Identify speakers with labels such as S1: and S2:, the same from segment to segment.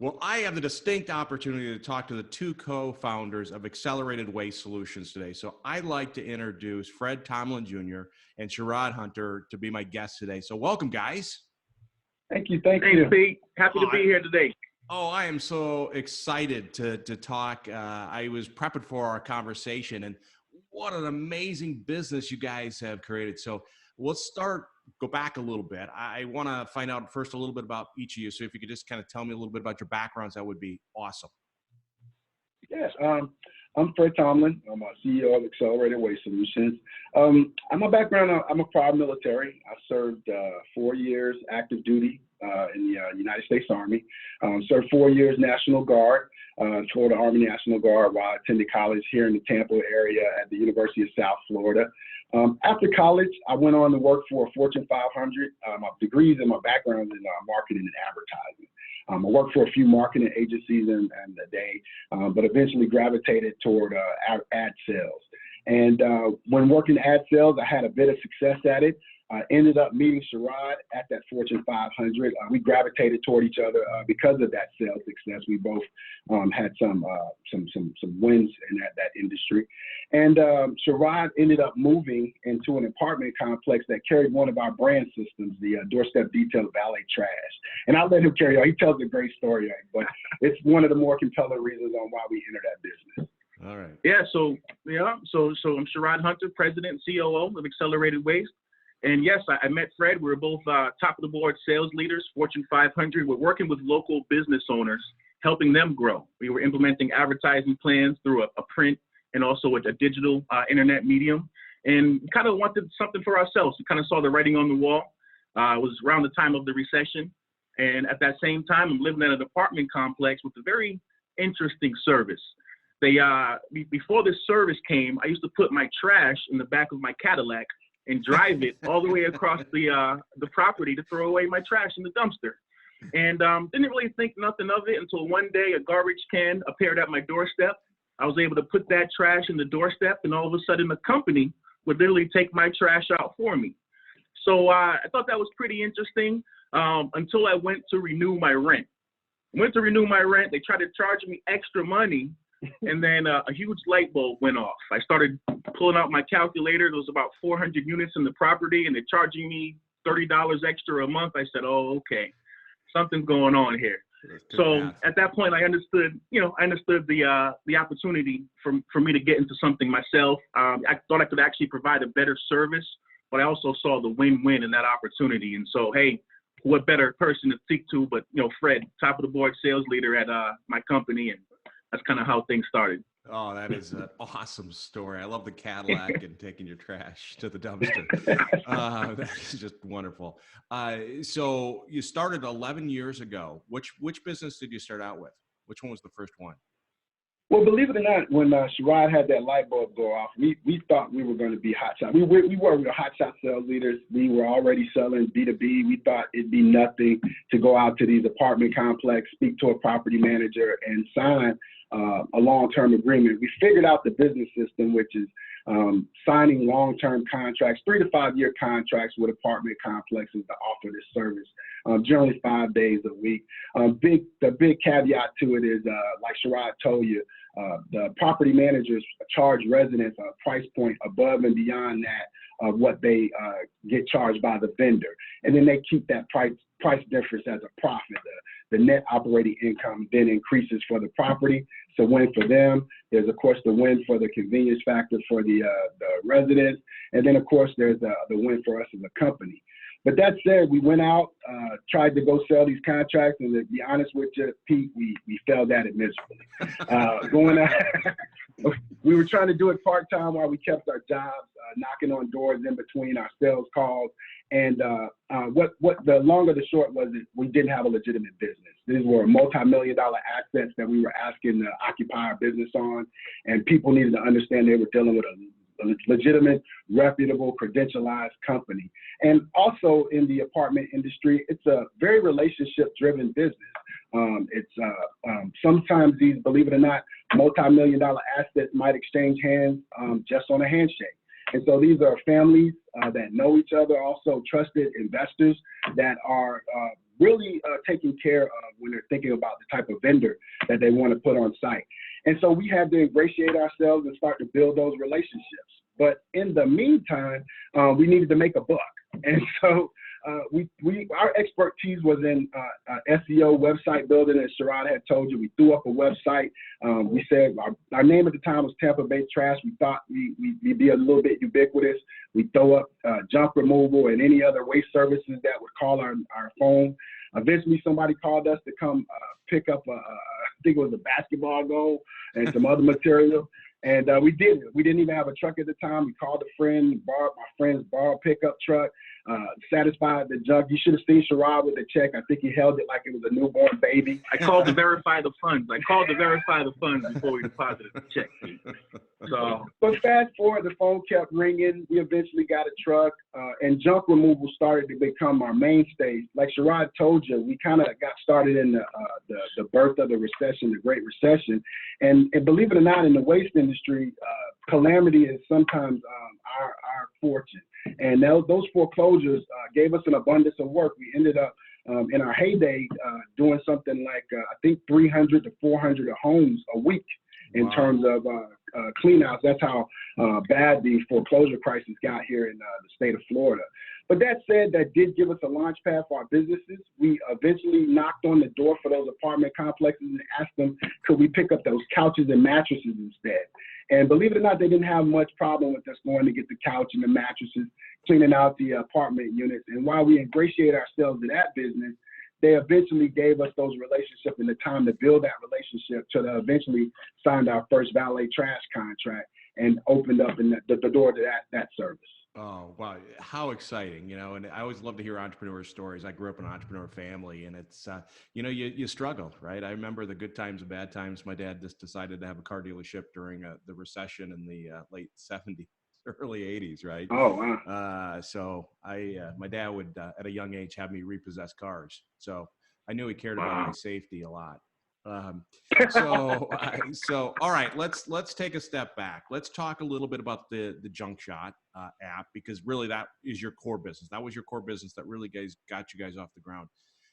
S1: Well, I have the distinct opportunity to talk to the two co-founders of Accelerated Waste Solutions today. So I'd like to introduce Fred Tomlin Jr. and Sherrod Hunter to be my guests today. So welcome, guys.
S2: Thank you. Thank you.
S3: Pete. Happy to be here today.
S1: Oh, I am so excited to talk. I was prepping for our conversation, and what an amazing business you guys have created. So let's go back a little bit. I want to find out first a little bit about each of you. So if you could just kind of tell me a little bit about your backgrounds, that would be awesome.
S2: Yes, I'm Fred Tomlin. I'm a CEO of Accelerated Waste Solutions. My background, I'm a proud military. I served 4 years active duty in the United States Army. Served 4 years National Guard for the Army National Guard while I attended college here in the Tampa area at the University of South Florida. After college, I went on to work for a Fortune 500. My degrees and my background in marketing and advertising. I worked for a few marketing agencies in the day, but eventually gravitated toward ad sales. And when working ad sales, I had a bit of success at it. I ended up meeting Sherrod at that Fortune 500. We gravitated toward each other because of that sales success. We both had some wins in that industry. And Sherrod ended up moving into an apartment complex that carried one of our brand systems, the Doorstop Details valet trash. And I'll let him carry on. He tells a great story, but it's one of the more compelling reasons on why we entered that business.
S1: All right.
S3: So I'm Sherrod Hunter, President and COO of Accelerated Waste. And yes, I met Fred. We were both top of the board sales leaders, Fortune 500. We're working with local business owners, helping them grow. We were implementing advertising plans through a print and also a digital internet medium, and kind of wanted something for ourselves. We kind of saw the writing on the wall. It was around the time of the recession. And at that same time, I'm living in an apartment complex with a very interesting service. Before this service came, I used to put my trash in the back of my Cadillac and drive it all the way across the property to throw away my trash in the dumpster. And didn't really think nothing of it until one day a garbage can appeared at my doorstep. I was able to put that trash in the doorstep, and all of a sudden the company would literally take my trash out for me. So I thought that was pretty interesting until I went to renew my rent. They tried to charge me extra money, and then a huge light bulb went off. I started pulling out my calculator. There was about 400 units in the property, and they're charging me $30 extra a month. I said, oh, okay, something's going on here. So at that point, I understood the opportunity for me to get into something myself. I thought I could actually provide a better service, but I also saw the win-win in that opportunity. And so, hey, what better person to speak to but Fred, top of the board sales leader at my company, and that's kind of how things started.
S1: Oh, that is an awesome story. I love the Cadillac and taking your trash to the dumpster. That is just wonderful. So you started 11 years ago. Which business did you start out with? Which one was the first one?
S2: Well, believe it or not, when Sherrod had that light bulb go off, we thought we were going to be hot shot. We were hot shot sales leaders. We were already selling B2B. We thought it'd be nothing to go out to these apartment complexes, speak to a property manager, and sign a long-term agreement. We figured out the business system, which is signing long-term contracts, 3 to 5 year contracts with apartment complexes to offer this service, generally 5 days a week. The big caveat to it is, like Sherrod told you, the property managers charge residents a price point above and beyond that of what they get charged by the vendor. And then they keep that price difference as a profit. The net operating income then increases for the property. So win for them. There's, of course, the win for the convenience factor for the residents. And then, of course, there's the win for us as a company. But that said, we went out, tried to go sell these contracts, and to be honest with you, Pete, we failed at it miserably. Going out, we were trying to do it part-time while we kept our jobs, knocking on doors in between our sales calls. And what the long or the short was that we didn't have a legitimate business. These were multi-million-dollar assets that we were asking to occupy our business on, and people needed to understand they were dealing with a legitimate, reputable, credentialized company. And also in the apartment industry, it's a very relationship-driven business. Sometimes these, believe it or not, multi-million-dollar assets might exchange hands just on a handshake. And so these are families that know each other, also trusted investors that are really taken care of when they're thinking about the type of vendor that they want to put on site. And so we had to ingratiate ourselves and start to build those relationships. But in the meantime, we needed to make a buck. And so our expertise was in SEO, website building. As Sherrod had told you, we threw up a website. We said our name at the time was Tampa Bay Trash. We thought we'd be a little bit ubiquitous. We throw up junk removal and any other waste services that would call our phone. Eventually, somebody called us to come pick up I think it was a basketball goal and some other material. And we did it. We didn't even have a truck at the time. We called a friend, borrowed my friend's borrowed pickup truck, satisfied the junk. You should have seen Sherrod with the check. I think he held it like it was a newborn baby.
S3: I called to verify the funds. Before we deposited the check. So,
S2: but fast forward, the phone kept ringing. We eventually got a truck, and junk removal started to become our mainstay. Like Sherrod told you, we kind of got started in the birth of the recession, the Great Recession. And believe it or not, in the waste industry, calamity is sometimes our fortune. And those foreclosures gave us an abundance of work. We ended up in our heyday doing something like I think 300 to 400 homes a week in terms of cleanouts. That's how bad the foreclosure crisis got here in the state of Florida. But that said, that did give us a launch pad for our businesses. We eventually knocked on the door for those apartment complexes and asked them, could we pick up those couches and mattresses instead? And believe it or not, they didn't have much problem with us going to get the couch and the mattresses, cleaning out the apartment units. And while we ingratiate ourselves to that business, they eventually gave us those relationships and the time to build that relationship to eventually signed our first valet trash contract and opened up the door to that service.
S1: Oh, wow. How exciting, and I always love to hear entrepreneur stories. I grew up in an entrepreneur family, and it's, you struggle, right? I remember the good times and bad times. My dad just decided to have a car dealership during the recession in the late 70s, early 80s, right?
S2: Oh, wow.
S1: So my dad would, at a young age, have me repossess cars. So I knew he cared about my safety a lot. So all right, let's take a step back. Let's talk a little bit about the Junk Shot app, because really that is your core business. That was your core business that really got you guys off the ground.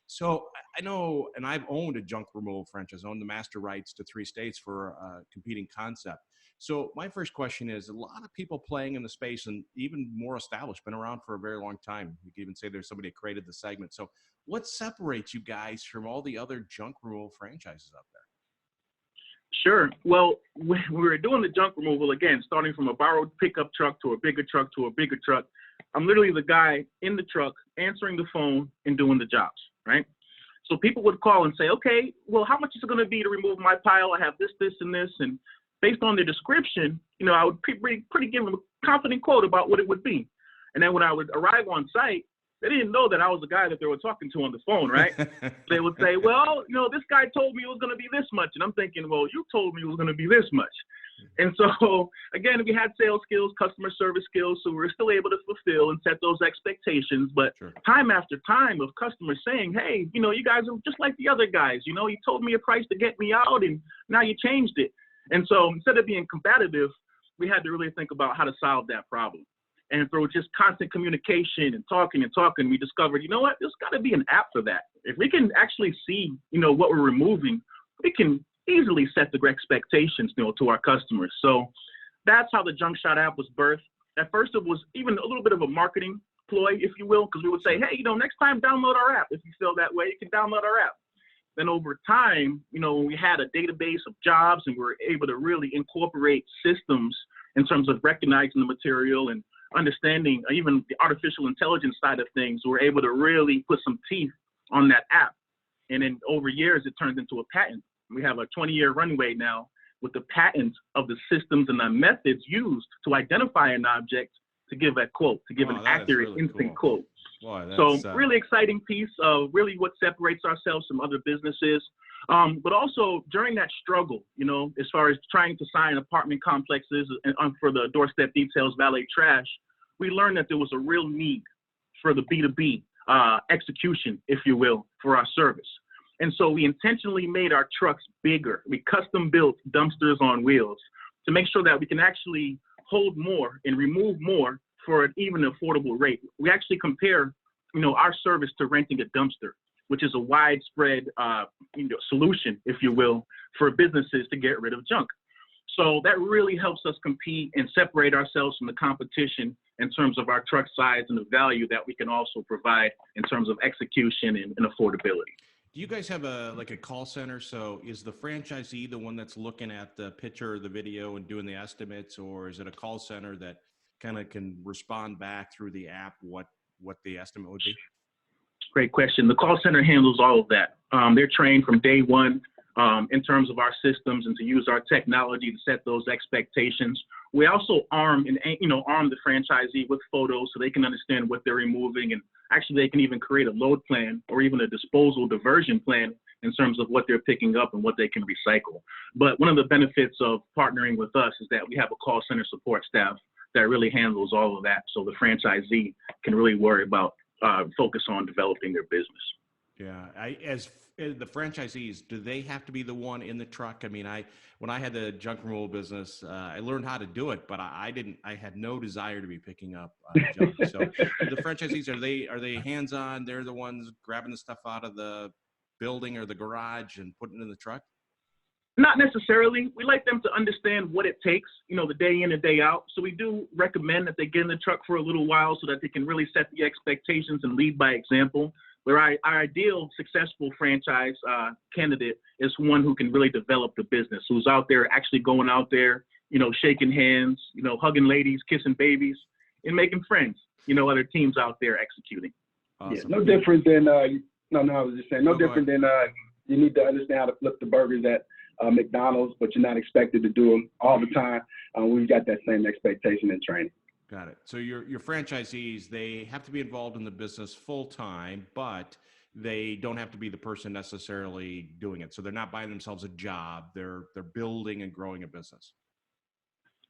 S1: So I know, and I've owned a junk removal franchise, owned the master rights to 3 states for a competing concept. So my first question is, a lot of people playing in the space and even more established, been around for a very long time. You can even say there's somebody that created the segment. So what separates you guys from all the other junk removal franchises out there?
S3: Sure. Well, when we were doing the junk removal, again, starting from a borrowed pickup truck to a bigger truck to a bigger truck, I'm literally the guy in the truck answering the phone and doing the jobs, right? So people would call and say, okay, well, how much is it going to be to remove my pile? I have this, this, and this. And based on their description, I would pretty give them a confident quote about what it would be. And then when I would arrive on site, they didn't know that I was the guy that they were talking to on the phone, right? They would say, well, this guy told me it was going to be this much. And I'm thinking, well, you told me it was going to be this much. And so, again, we had sales skills, customer service skills, so we were still able to fulfill and set those expectations. But time after time of customers saying, hey, you guys are just like the other guys. You told me a price to get me out, and now you changed it. And so instead of being combative, we had to really think about how to solve that problem. And through just constant communication and talking, we discovered, there's got to be an app for that. If we can actually see, what we're removing, we can easily set the expectations, to our customers. So that's how the Junk Shot app was birthed. At first, it was even a little bit of a marketing ploy, if you will, because we would say, hey, next time download our app. If you feel that way, you can download our app. Then over time, we had a database of jobs and we were able to really incorporate systems in terms of recognizing the material and understanding even the artificial intelligence side of things. We're able to really put some teeth on that app. And then over years, it turned into a patent. We have a 20-year runway now with the patents of the systems and the methods used to identify an object to give a quote, to give an accurate really instant quote.
S1: Boy,
S3: so really exciting piece of really what separates ourselves from other businesses. But also during that struggle, as far as trying to sign apartment complexes and for the Doorstop Details valet trash, we learned that there was a real need for the B2B execution, if you will, for our service. And so we intentionally made our trucks bigger. We custom built dumpsters on wheels to make sure that we can actually hold more and remove more for an even affordable rate. We actually compare, our service to renting a dumpster. which is a widespread solution, if you will, for businesses to get rid of junk. So that really helps us compete and separate ourselves from the competition in terms of our truck size and the value that we can also provide in terms of execution and affordability.
S1: Do you guys have a call center? So is the franchisee the one that's looking at the picture or the video and doing the estimates, or is it a call center that kind of can respond back through the app what the estimate would be?
S3: Great question. The call center handles all of that. They're trained from day one in terms of our systems and to use our technology to set those expectations. We also arm the franchisee with photos so they can understand what they're removing, and actually they can even create a load plan or even a disposal diversion plan in terms of what they're picking up and what they can recycle. But one of the benefits of partnering with us is that we have a call center support staff that really handles all of that, so the franchisee can really worry about focus on developing their business.
S1: Yeah, as the franchisees, do they have to be the one in the truck? I mean, when I had the junk removal business, I learned how to do it, but I had no desire to be picking up junk. So the franchisees, are they hands-on? They're the ones grabbing the stuff out of the building or the garage and putting it in the truck?
S3: Not necessarily. We like them to understand what it takes, the day in and day out. So we do recommend that they get in the truck for a little while so that they can really set the expectations and lead by example. Where our ideal successful franchise candidate is one who can really develop the business, who's out there actually going out there, shaking hands, hugging ladies, kissing babies, and making friends, other teams out there executing.
S2: Awesome. Yeah, no different than, I was just saying, different than you need to understand how to flip the burgers at McDonald's, but you're not expected to do them all the time. We've got that same expectation in training.
S1: Got it. So your franchisees, they have to be involved in the business full time, but they don't have to be the person necessarily doing it. So they're not buying themselves a job. They're building and growing a business.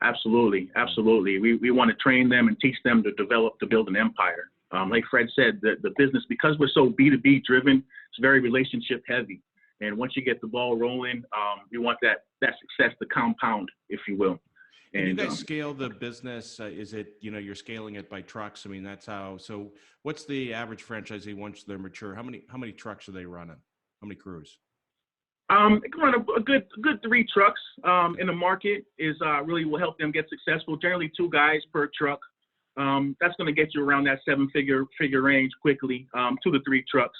S3: Absolutely. Absolutely. We want to train them and teach them to build an empire. Like Fred said, the business, because we're so B2B driven, it's very relationship heavy. And once you get the ball rolling, we want that success to compound, if you will.
S1: And you guys scale the business? Is it, you're scaling it by trucks? I mean, that's how. So what's the average franchisee once they're mature? How many trucks are they running? How many crews?
S3: It can run a good 3 trucks in the market is really will help them get successful. Generally 2 guys per truck. That's going to get you around that 7-figure range quickly, 2 to 3 trucks.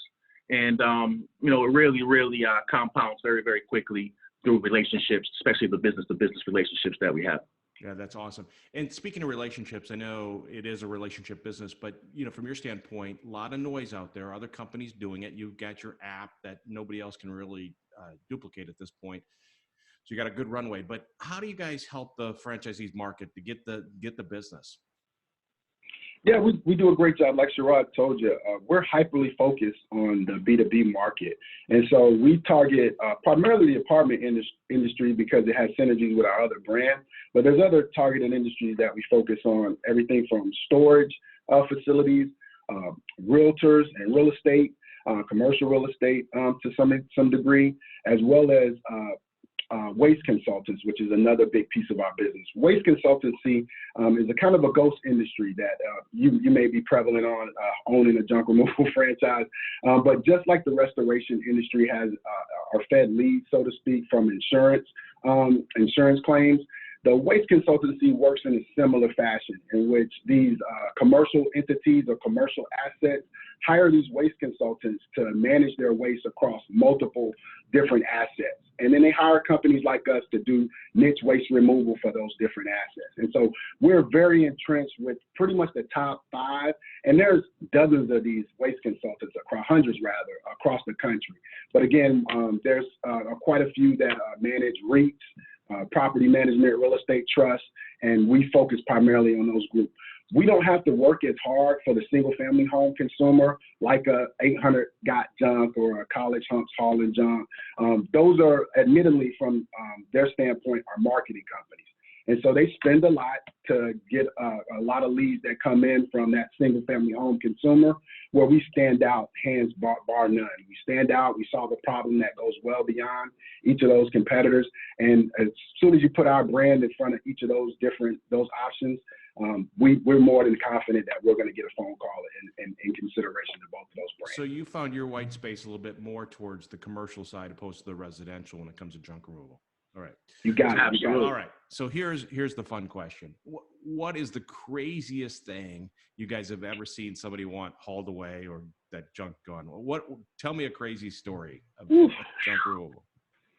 S3: And, it really compounds very, very quickly through relationships, especially the business-to-business relationships that we have.
S1: Yeah, that's awesome. And speaking of relationships, I know it is a relationship business, but from your standpoint, a lot of noise out there, other companies doing it. You've got your app that nobody else can really duplicate at this point. So you got a good runway, but how do you guys help the franchisees market to get the business?
S2: Yeah, we do a great job. Like Sherrod told you, we're hyperly focused on the B2B market. And so we target primarily the apartment industry because it has synergies with our other brand. But there's other targeted industries that we focus on, everything from storage facilities, realtors and real estate, commercial real estate to some degree, as well as waste consultants, which is another big piece of our business. Waste consultancy is a kind of a ghost industry that you may be prevalent on owning a junk removal franchise. But just like the restoration industry has are fed leads, so to speak, from insurance claims, the waste consultancy works in a similar fashion in which these commercial entities or commercial assets hire these waste consultants to manage their waste across multiple different assets. And then they hire companies like us to do niche waste removal for those different assets. And so we're very entrenched with pretty much the top 5. And there's dozens of these waste consultants, hundreds rather, across the country. But again, there's quite a few that manage REITs, property management, real estate trusts, and we focus primarily on those groups. We don't have to work as hard for the single family home consumer like a 800 Got Junk or a College Hunks hauling junk. Those are admittedly from their standpoint are marketing companies. And so they spend a lot to get a lot of leads that come in from that single family home consumer, where we stand out, hands bar none. We stand out, we solve a problem that goes well beyond each of those competitors. And as soon as you put our brand in front of each of those options, we're more than confident that we're going to get a phone call in consideration of both of those brands.
S1: So you found your white space a little bit more towards the commercial side opposed to the residential when it comes to junk removal. All right.
S2: You got it.
S3: Absolutely.
S1: All right. So here's the fun question. What is the craziest thing you guys have ever seen somebody want hauled away or that junk gone? Tell me a crazy story of junk removal.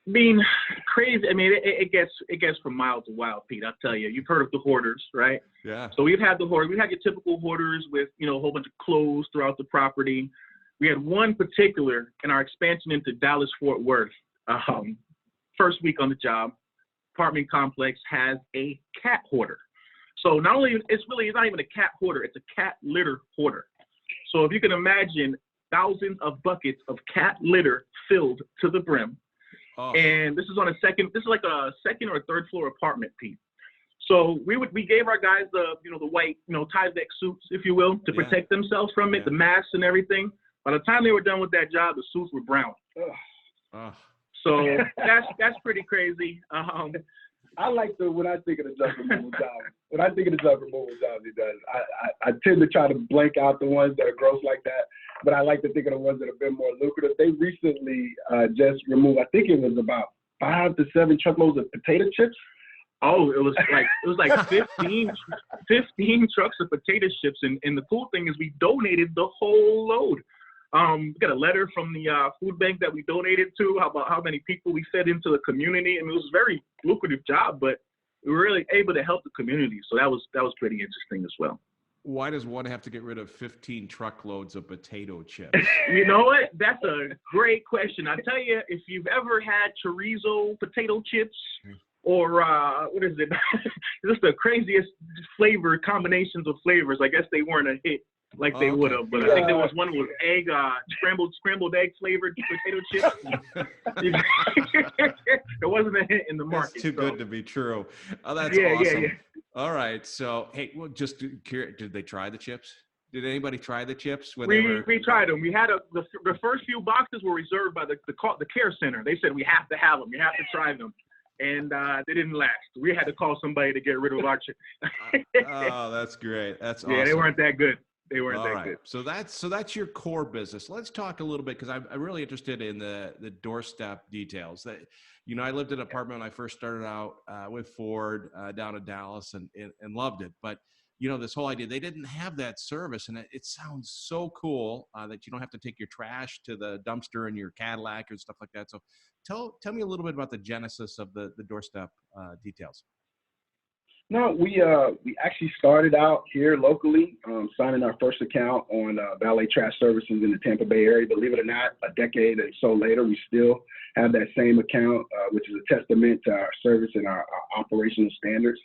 S3: I mean, crazy. I mean, it gets from miles to wild, Pete. I'll tell you. You've heard of the hoarders, right?
S1: Yeah.
S3: So we've had the hoarders. We've had your typical hoarders with, a whole bunch of clothes throughout the property. We had one particular in our expansion into Dallas-Fort Worth. First week on the job, apartment complex has a cat hoarder. So not only it's not even a cat hoarder, it's a cat litter hoarder. So if you can imagine, thousands of buckets of cat litter filled to the brim.
S1: Oh.
S3: And this is like a second or third floor apartment, Pete. So we gave our guys the white, Tyvek suits, if you will, to protect themselves from it, the masks and everything. By the time they were done with that job, the suits were brown. So that's pretty crazy.
S2: I like when I think of the junk removal job. When I think of the junk removal job he does, I tend to try to blank out the ones that are gross like that, but I like to think of the ones that have been more lucrative. They recently just removed, I think it was about 5 to 7 truckloads of potato chips.
S3: Oh, it was like 15 trucks of potato chips, and the cool thing is we donated the whole load. We got a letter from the food bank that we donated to, about how many people we fed into the community. I mean, it was a very lucrative job, but we were really able to help the community. So that was pretty interesting as well.
S1: Why does one have to get rid of 15 truckloads of potato chips?
S3: You know what? That's a great question. I tell you, if you've ever had chorizo potato chips or what is it? Just the craziest flavor combinations of flavors. I guess they weren't a hit like they would have, but I think there was one with egg, scrambled egg flavored potato chips. It wasn't a hit in the market.
S1: That's too good to be true. Oh, that's awesome. Yeah. All right. So, hey, well, just curious, did they try the chips? Did anybody try the chips?
S3: We tried them. We had the first few boxes were reserved by the care center. They said we have to have them. You have to try them. And they didn't last. We had to call somebody to get rid of our chips.
S1: Oh, that's great. That's awesome.
S3: Yeah, they weren't that good. They weren't that good.
S1: So that's your core business. Let's talk a little bit, because I'm really interested in the doorstep details. That I lived in an apartment when I first started out with Ford down in Dallas and loved it. But this whole idea, they didn't have that service, and it sounds so cool that you don't have to take your trash to the dumpster in your Cadillac or stuff like that. So tell me a little bit about the genesis of the doorstep details.
S2: No, we actually started out here locally, signing our first account on valet trash services in the Tampa Bay area. Believe it or not, a decade or so later, we still have that same account, which is a testament to our service and our operational standards.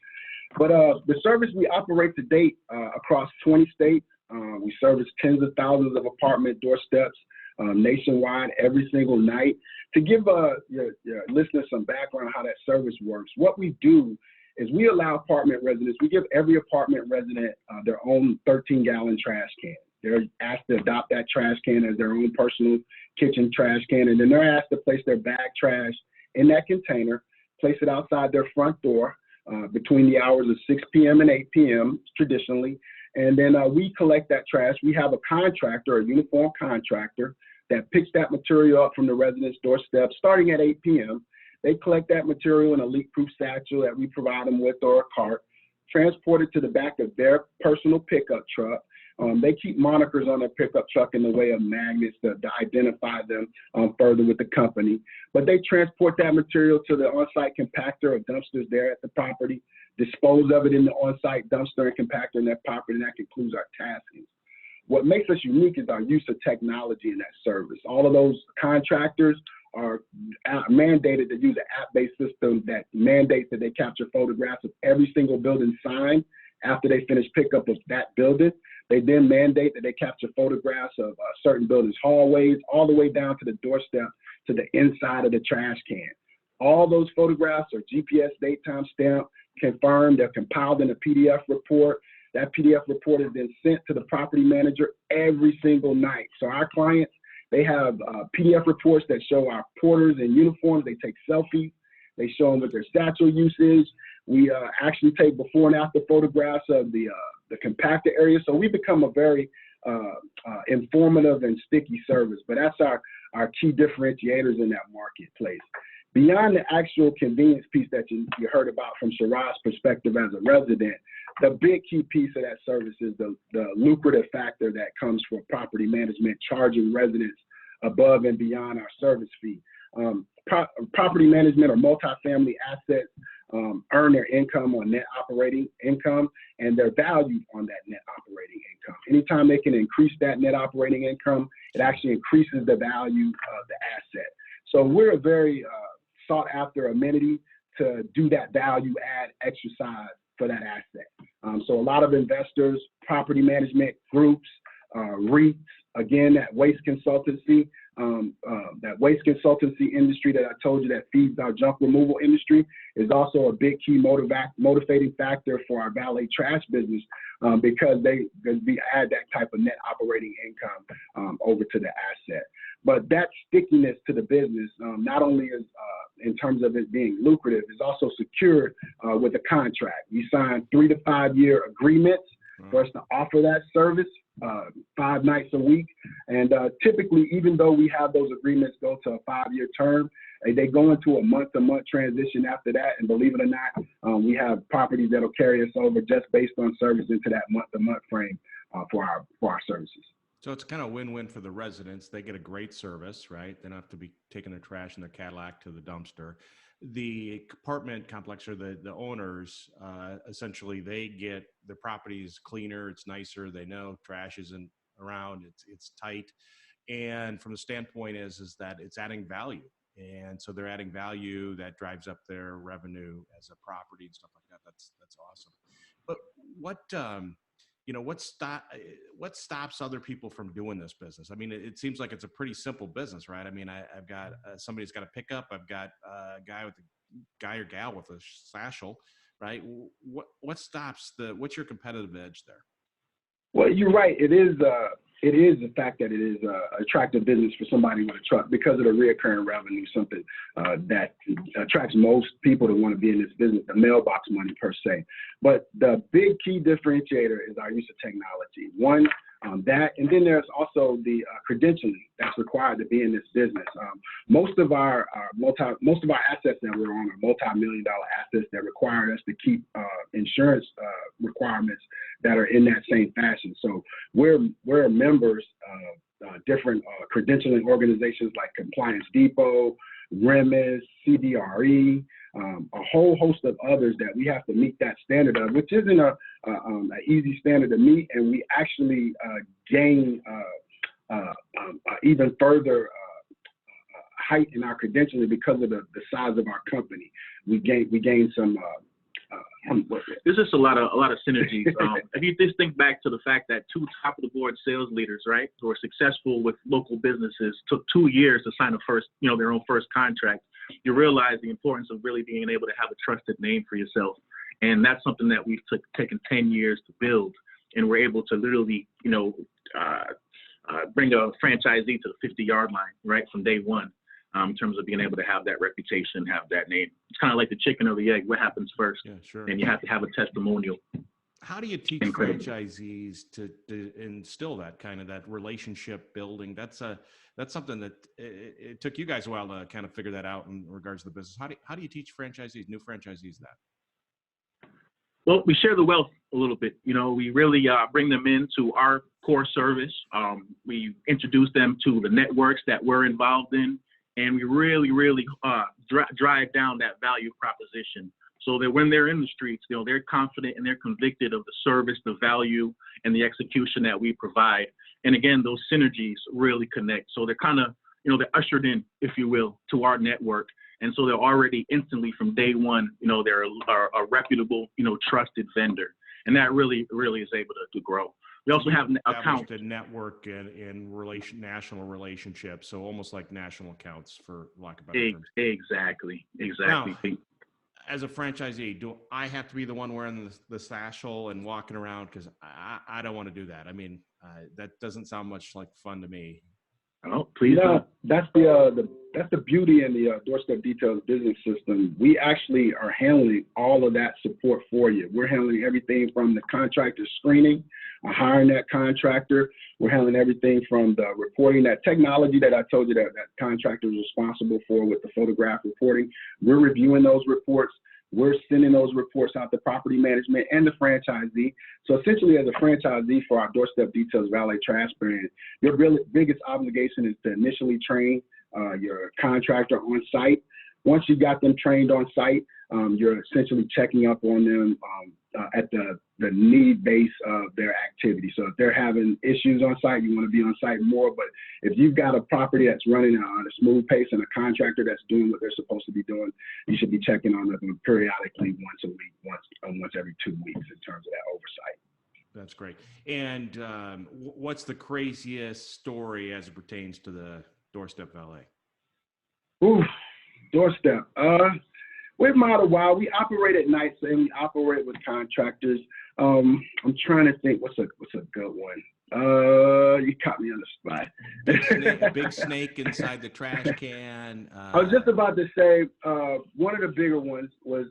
S2: But the service we operate to date across 20 states. We service tens of thousands of apartment doorsteps nationwide every single night. To give your listeners some background on how that service works, what we do is we allow apartment residents, we give every apartment resident their own 13-gallon trash can. They're asked to adopt that trash can as their own personal kitchen trash can, and then they're asked to place their bag trash in that container, place it outside their front door between the hours of 6 p.m. and 8 p.m. traditionally, and then we collect that trash. We have a contractor, a uniform contractor, that picks that material up from the residents' doorstep starting at 8 p.m. They collect that material in a leak-proof satchel that we provide them with, or a cart, transport it to the back of their personal pickup truck. They keep monikers on their pickup truck in the way of magnets to identify them further with the company. But they transport that material to the on-site compactor or dumpsters there at the property, dispose of it in the on-site dumpster and compactor in that property, and that concludes our tasking. What makes us unique is our use of technology in that service. All of those contractors are mandated to use an app-based system that mandates that they capture photographs of every single building sign after they finish pickup of that building. They then mandate that they capture photographs of certain buildings' hallways, all the way down to the doorstep, to the inside of the trash can. All those photographs are GPS date time stamped, confirmed. They're compiled in a PDF report. That PDF report is then sent to the property manager every single night. So our clients, they have PDF reports that show our porters in uniforms. They take selfies. They show them with their satchel usage. We actually take before and after photographs of the compacted area. So we become a very informative and sticky service. But that's our key differentiators in that marketplace. Beyond the actual convenience piece that you heard about from Sherrod's perspective as a resident, the big key piece of that service is the lucrative factor that comes from property management, charging residents above and beyond our service fee. Property management or multifamily assets earn their income on net operating income, and they're valued on that net operating income. Anytime they can increase that net operating income, it actually increases the value of the asset. So we're a very sought after amenity to do that value add exercise for that asset. So a lot of investors, property management groups, REITs, again, that waste consultancy industry that I told you that feeds our junk removal industry is also a big key motivating factor for our valet trash business because we add that type of net operating income over to the asset. But that stickiness to the business, not only is in terms of it being lucrative, is also secured with a contract. We sign 3 to 5 year agreements for us to offer that service 5 nights a week. And typically, even though we have those agreements go to a 5-year term, they go into a month-to-month transition after that. And believe it or not, we have properties that'll carry us over just based on service into that month-to-month frame for our services.
S1: So it's kind of win-win for the residents. They get a great service, right? They don't have to be taking their trash in their Cadillac to the dumpster. The apartment complex or the owners, essentially, they get their properties cleaner, it's nicer. They know trash isn't around, it's tight. And from the standpoint is that it's adding value. And so they're adding value that drives up their revenue as a property and stuff like that. That's awesome. But what stops other people from doing this business? I mean, it seems like it's a pretty simple business, right? I mean, I've got somebody's got a pickup. I've got a guy or gal with a satchel, right? What's your competitive edge there?
S2: Well, you're right. It is the fact that it is an attractive business for somebody with a truck because of the recurring revenue, something that attracts most people to want to be in this business, the mailbox money per se. But the big key differentiator is our use of technology. One, that, and then there's also the credentialing that's required to be in this business. Most of our assets that we're on are multi-million-dollar assets that require us to keep insurance requirements that are in that same fashion. So we're members of different credentialing organizations like Compliance Depot, REMIS, CDRE, a whole host of others that we have to meet that standard of, which isn't an easy standard to meet, and we actually gain even further height in our credentialing because of the size of our company. We gain some.
S3: There's just a lot of synergies. If you just think back to the fact that 2 top of the board sales leaders, right, who are successful with local businesses, took 2 years to sign their own first contract, you realize the importance of really being able to have a trusted name for yourself. And that's something that we've taken 10 years to build. And we're able to literally, bring a franchisee to the 50-yard line, right, from day one, in terms of being able to have that reputation, have that name. It's kind of like the chicken or the egg. What happens first? Yeah, sure. And you have to have a testimonial.
S1: How do you teach franchisees to instill that kind of that relationship building? That's something that it took you guys a while to kind of figure that out in regards to the business. How do you teach new franchisees that?
S3: Well, we share the wealth a little bit. We really bring them into our core service. We introduce them to the networks that we're involved in, and we really drive down that value proposition so that when they're in the streets, they're confident and they're convicted of the service, the value, and the execution that we provide. And again, those synergies really connect. So they're kind of, they're ushered in, if you will, to our network. And so they're already instantly from day one, they're a reputable, trusted vendor. And that really is able to grow. We also have accounts.
S1: The network and national relationships. So almost like national accounts, for lack of better terms.
S3: Exactly.
S1: Now, as a franchisee, do I have to be the one wearing the satchel and walking around? Because I don't want to do that. I mean, that doesn't sound much like fun to me.
S3: Oh, please.
S2: Yeah, that's the beauty in the Doorstop Details business system. We actually are handling all of that support for you. We're handling everything from the contractor screening, hiring that contractor. We're handling everything from the reporting, that technology that I told you that contractor is responsible for with the photograph reporting. We're reviewing those reports. We're sending those reports out to property management and the franchisee. So essentially, as a franchisee for our Doorstep Details Valet Trash brand, your biggest obligation is to initially train your contractor on site. Once you got them trained on site, you're essentially checking up on them at the need base of their activity. So if they're having issues on site, you want to be on site more. But if you've got a property that's running on a smooth pace and a contractor that's doing what they're supposed to be doing, you should be checking on them periodically, once a week, once every 2 weeks in terms of that oversight.
S1: That's great. And what's the craziest story as it pertains to the Doorstep Valet?
S2: Ooh, Doorstep. We're Model Wild. We operate at night, and we operate with contractors. I'm trying to think what's a good one. You caught me on the spot.
S1: Big snake inside the trash can.
S2: I was just about to say one of the bigger ones was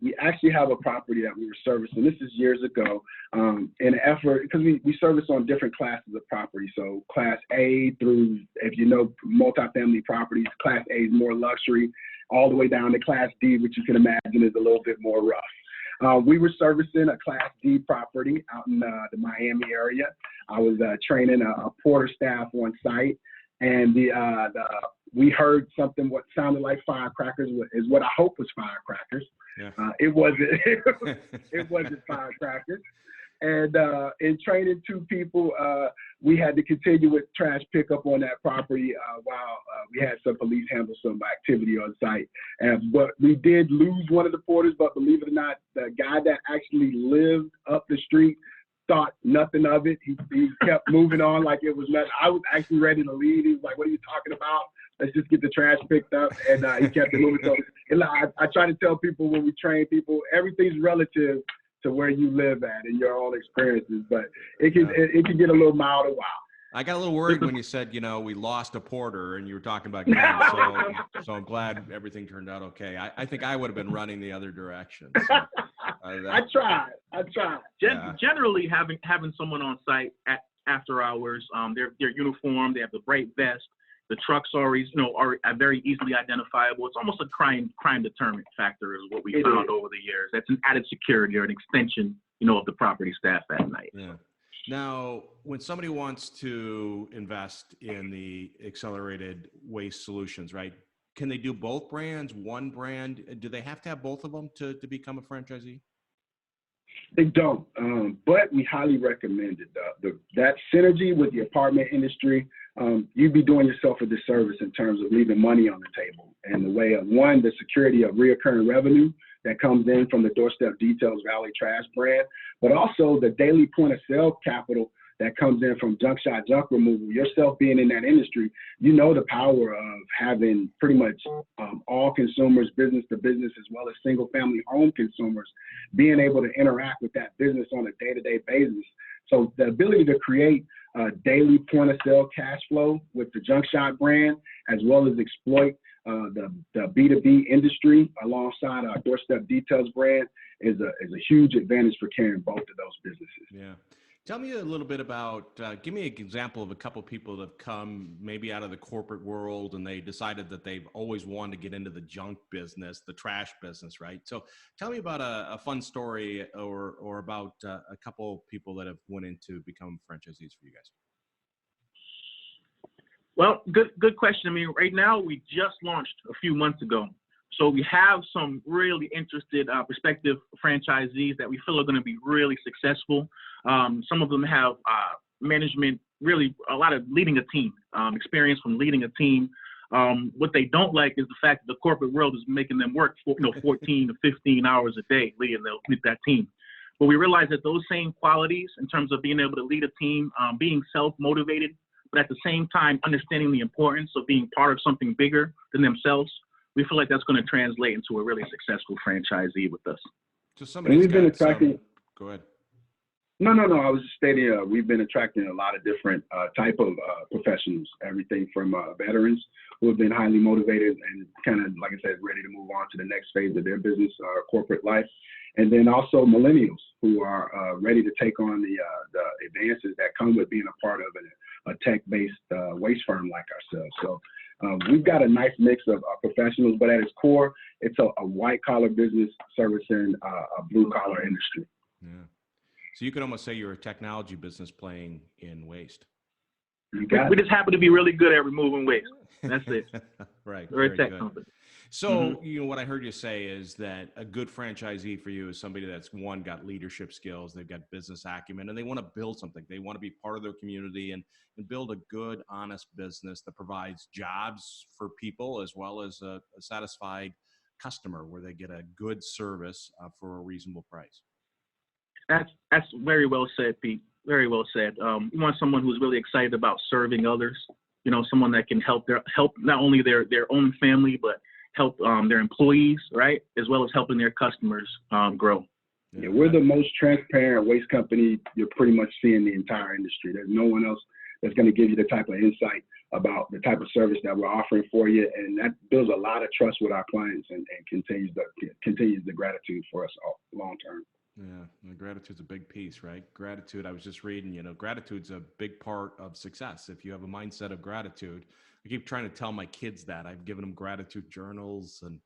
S2: we actually have a property that we were servicing. This is years ago. In an effort, because we service on different classes of property. So Class A through, if you know, multifamily properties. Class A is more luxury, all the way down to Class D, which you can imagine is a little bit more rough. We were servicing a Class D property out in the Miami area. I was training a porter staff on site, and we heard something what sounded like firecrackers, is what I hope was firecrackers.
S1: Yeah.
S2: It wasn't. It wasn't firecrackers. And in training 2 people, we had to continue with trash pickup on that property while we had some police handle some activity on site. But we did lose one of the porters, but believe it or not, the guy that actually lived up the street thought nothing of it. He kept moving on like it was nothing. I was actually ready to leave. He was like, "What are you talking about? Let's just get the trash picked up." And he kept it moving. So I try to tell people when we train people, everything's relative to where you live at and your own experiences, but it can get a little mild or wild.
S1: I got a little worried when you said, we lost a porter and you were talking about games. So I'm glad everything turned out okay. I think I would have been running the other direction. So,
S2: I tried.
S3: Generally, having someone on site after hours, they're uniformed, they have the bright vest. The trucks are very easily identifiable. It's almost a crime deterrent factor is what we found over the years. That's an added security or an extension, of the property staff at night.
S1: Yeah. Now, when somebody wants to invest in the accelerated waste solutions, right? Can they do both brands, one brand? Do they have to have both of them to become a franchisee?
S2: They don't, but we highly recommend it. That synergy with the apartment industry, you'd be doing yourself a disservice in terms of leaving money on the table. And the way of, one, the security of reoccurring revenue that comes in from the Doorstep Details Valet Trash brand, but also the daily point of sale capital that comes in from junk shot, junk removal. Yourself being in that industry, the power of having pretty much all consumers, business to business, as well as single family home consumers, being able to interact with that business on a day-to-day basis. So the ability to create a daily point of sale cash flow with the junk shot brand, as well as exploit the B2B industry alongside our Doorstep Details brand is a huge advantage for carrying both of those businesses.
S1: Yeah. Tell me a little bit about, give me an example of a couple of people that have come maybe out of the corporate world and they decided that they've always wanted to get into the junk business, the trash business, right? So tell me about a fun story or about a couple of people that have went into become franchisees for you guys.
S3: Well, good question. I mean, right now we just launched a few months ago. So we have some really interested prospective franchisees that we feel are going to be really successful. Some of them have management, really a lot of leading a team, experience from leading a team. What they don't like is the fact that the corporate world is making them work for 14 to 15 hours a day leading that team. But we realize that those same qualities in terms of being able to lead a team, being self-motivated, but at the same time understanding the importance of being part of something bigger than themselves, we feel like that's going to translate into a really successful franchisee with us.
S1: So somebody's
S2: we've been
S1: got
S2: attracting.
S1: go ahead.
S2: No. I was just stating we've been attracting a lot of different type of professionals, everything from veterans who have been highly motivated and kind of, like I said, ready to move on to the next phase of their business or corporate life. And then also millennials who are ready to take on the advances that come with being a part of a tech-based waste firm like ourselves. So we've got a nice mix of professionals, but at its core, it's a white-collar business servicing a blue-collar industry.
S1: Yeah. So you could almost say you're a technology business playing in waste.
S3: We just happen to be really good at removing waste. That's it.
S1: Right.
S3: We're a tech
S1: good.
S3: company.
S1: So, what I heard you say is that a good franchisee for you is somebody that's, one, got leadership skills, they've got business acumen, and they want to build something. They want to be part of their community and build a good, honest business that provides jobs for people as well as a satisfied customer where they get a good service for a reasonable price.
S3: That's very well said, Pete. Very well said. You want someone who's really excited about serving others. Someone that can help not only their own family, but help their employees, right, as well as helping their customers grow.
S2: Yeah, we're the most transparent waste company you're pretty much seeing in the entire industry. There's no one else that's going to give you the type of insight about the type of service that we're offering for you, and that builds a lot of trust with our clients and continues the gratitude for us all long term.
S1: Yeah, gratitude's a big piece, right? Gratitude, I was just reading, gratitude's a big part of success. If you have a mindset of gratitude, I keep trying to tell my kids that. I've given them gratitude journals and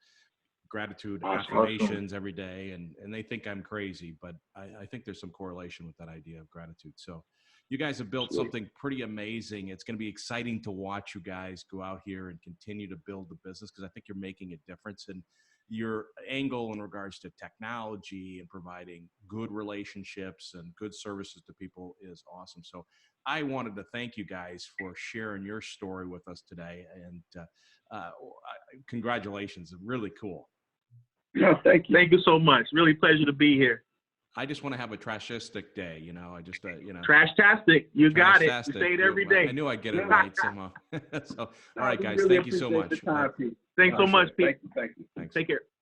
S1: gratitude affirmations every day, and they think I'm crazy, but I think there's some correlation with that idea of gratitude. So you guys have built something pretty amazing. It's going to be exciting to watch you guys go out here and continue to build the business because I think you're making a difference. And your angle in regards to technology and providing good relationships and good services to people is awesome. So I wanted to thank you guys for sharing your story with us today. And congratulations. Really cool.
S2: No, thank you.
S3: Thank you so much. Really pleasure to be here.
S1: I just want to have a trashistic day, I just,
S3: Trashtastic. You got it. You say it every day.
S1: I knew I'd get it right somehow. So, all right, guys, thank you so much.
S3: Thanks so much, Pete.
S2: Thank you.
S3: Take care.